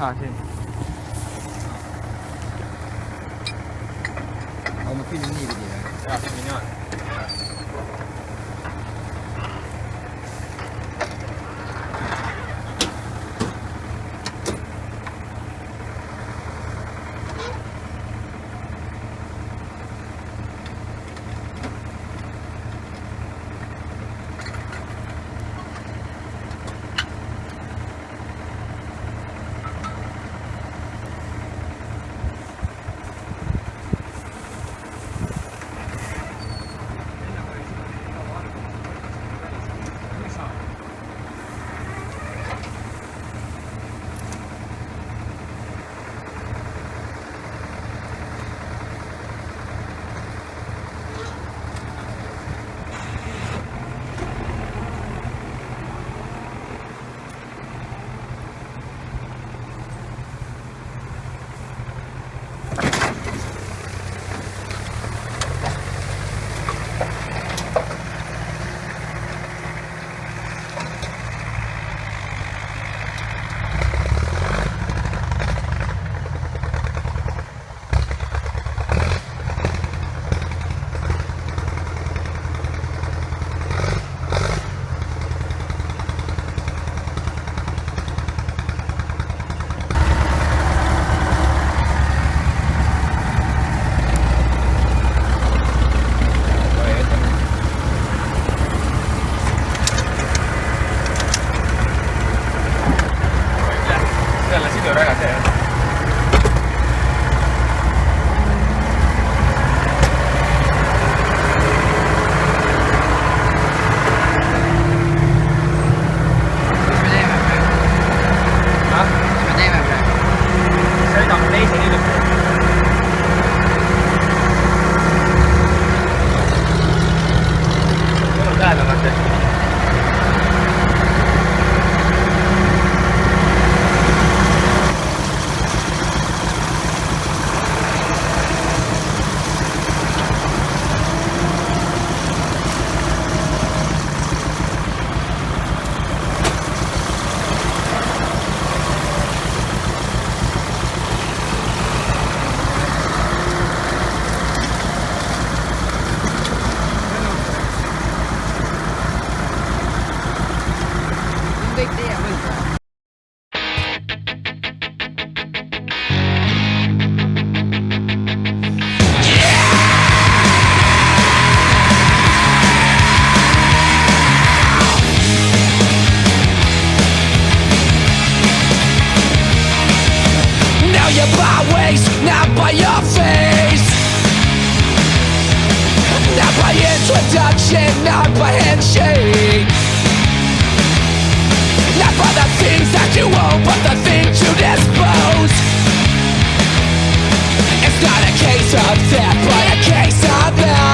Ah, sì. Come finire di dire. Ah, finire. introduction, not by handshake. Not by the things that you own, but the things you dispose. It's not a case of theft, but a case of love.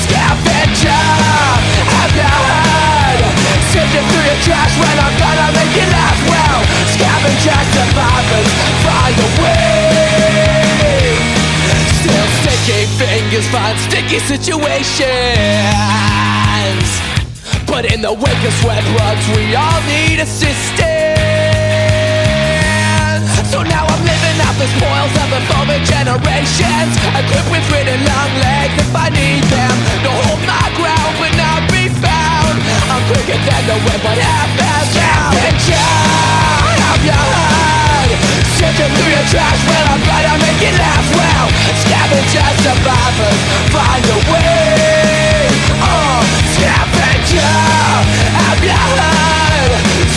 Scavenger, have you heard? Sifting through your trash when I'm gonna make you laugh. Well, scavenger survivors, find a way. Still sticky fingers find sticky situations. But in the wake of sweat plugs, we all need assistance. So now I'm living out the spoils of the former generations, equipped with written long legs if I need them. To hold my ground but not be found. I'm quicker than the wind but half-assed now. Have you heard? Sifting through your trash when I'm gonna make you laugh. Well, scavenger survivors, find a way. Scavenger, have you heard?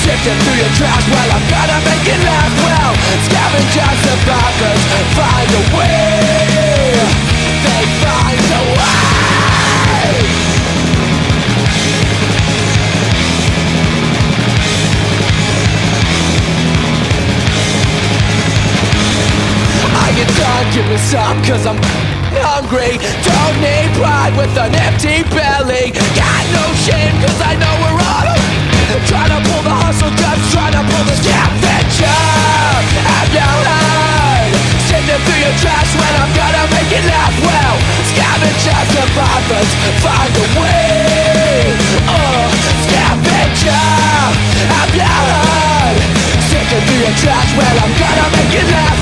Sifting through your trash, well, I'm gonna make you laugh. Well, scavenger survivors, find a way. They find a way. I get done, give me some, cause I'm hungry. Don't need pride with an empty belly. Got no shame, cause I know we're all trying to pull the hustle, just trying to pull the scavenger. Have you heard? Sifting through your trash when I'm gonna make you laugh. Well, scavenger survivors, find a way. Scavenger, have you heard? trash. Well, I'm gonna make you laugh.